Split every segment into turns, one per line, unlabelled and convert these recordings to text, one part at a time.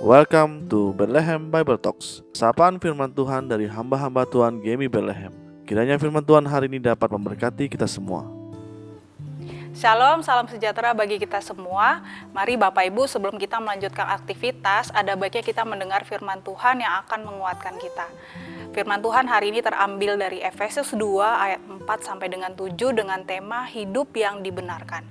Welcome to Bethlehem Bible Talks. Sapaan firman Tuhan dari hamba-hamba Tuhan Gemi Bethlehem. Kiranya firman Tuhan hari ini dapat memberkati kita semua.
Shalom, salam sejahtera bagi kita semua. Mari Bapak Ibu, sebelum kita melanjutkan aktivitas, ada baiknya kita mendengar firman Tuhan yang akan menguatkan kita. Firman Tuhan hari ini terambil dari Efesus 2 ayat 4 sampai dengan 7 dengan tema hidup yang dibenarkan.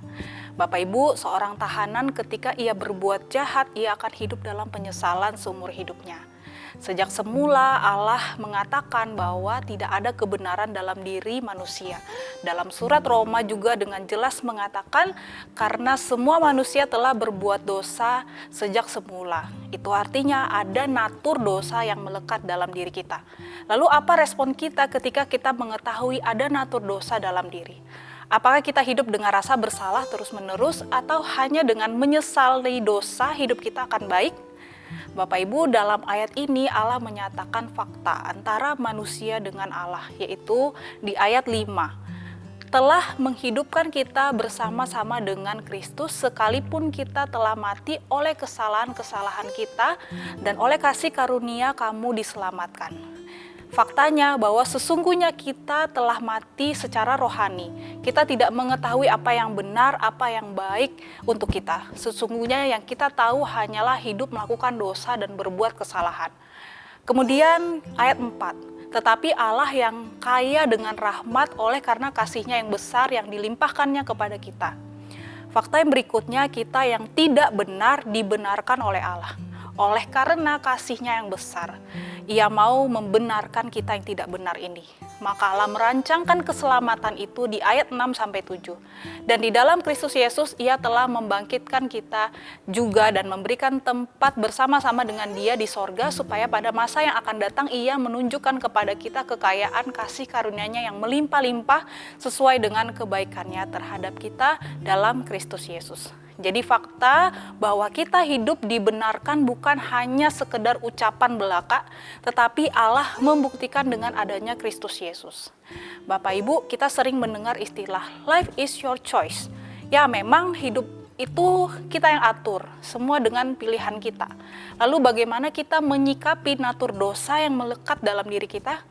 Bapak Ibu, seorang tahanan ketika ia berbuat jahat, ia akan hidup dalam penyesalan seumur hidupnya. Sejak semula Allah mengatakan bahwa tidak ada kebenaran dalam diri manusia. Dalam surat Roma juga dengan jelas mengatakan karena semua manusia telah berbuat dosa sejak semula. Itu artinya ada natur dosa yang melekat dalam diri kita. Lalu apa respon kita ketika kita mengetahui ada natur dosa dalam diri? Apakah kita hidup dengan rasa bersalah terus-menerus atau hanya dengan menyesali dosa hidup kita akan baik? Bapak Ibu, dalam ayat ini Allah menyatakan fakta antara manusia dengan Allah, yaitu di ayat 5. Telah menghidupkan kita bersama-sama dengan Kristus sekalipun kita telah mati oleh kesalahan-kesalahan kita dan oleh kasih karunia kamu diselamatkan. Faktanya bahwa sesungguhnya kita telah mati secara rohani. Kita tidak mengetahui apa yang benar, apa yang baik untuk kita. Sesungguhnya yang kita tahu hanyalah hidup melakukan dosa dan berbuat kesalahan. Kemudian ayat 4. Tetapi Allah yang kaya dengan rahmat oleh karena kasih-Nya yang besar yang dilimpahkannya kepada kita. Fakta yang berikutnya, kita yang tidak benar dibenarkan oleh Allah. Oleh karena kasih-Nya yang besar, Ia mau membenarkan kita yang tidak benar ini. Maka Allah merancangkan keselamatan itu di ayat 6-7. Dan di dalam Kristus Yesus Ia telah membangkitkan kita juga dan memberikan tempat bersama-sama dengan Dia di sorga, supaya pada masa yang akan datang Ia menunjukkan kepada kita kekayaan kasih karunia-Nya yang melimpah-limpah sesuai dengan kebaikan-Nya terhadap kita dalam Kristus Yesus. Jadi fakta bahwa kita hidup dibenarkan bukan hanya sekedar ucapan belaka, tetapi Allah membuktikan dengan adanya Kristus Yesus. Bapak Ibu, kita sering mendengar istilah life is your choice. Ya, memang hidup itu kita yang atur, semua dengan pilihan kita. Lalu bagaimana kita menyikapi natur dosa yang melekat dalam diri kita?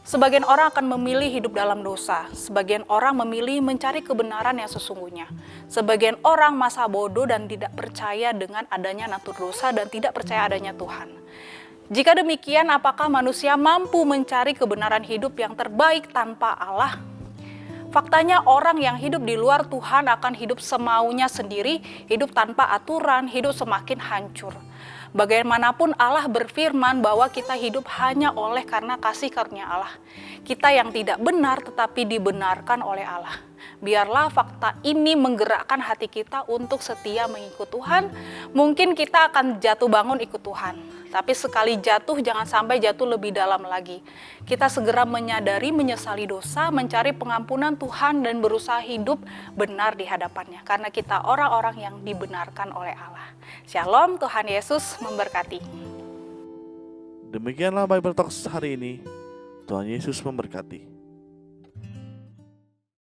Sebagian orang akan memilih hidup dalam dosa, sebagian orang memilih mencari kebenaran yang sesungguhnya. Sebagian orang masa bodoh dan tidak percaya dengan adanya natur dosa dan tidak percaya adanya Tuhan. Jika demikian, apakah manusia mampu mencari kebenaran hidup yang terbaik tanpa Allah? Faktanya orang yang hidup di luar Tuhan akan hidup semaunya sendiri, hidup tanpa aturan, hidup semakin hancur. Bagaimanapun Allah berfirman bahwa kita hidup hanya oleh karena kasih karunia Allah. Kita yang tidak benar tetapi dibenarkan oleh Allah. Biarlah fakta ini menggerakkan hati kita untuk setia mengikut Tuhan. Mungkin kita akan jatuh bangun ikut Tuhan. Tapi sekali jatuh jangan sampai jatuh lebih dalam lagi. Kita segera menyadari, menyesali dosa, mencari pengampunan Tuhan dan berusaha hidup benar di hadapannya. Karena kita orang-orang yang dibenarkan oleh Allah. Shalom, Tuhan Yesus memberkati.
Demikianlah Bible Talks hari ini. Tuhan Yesus memberkati.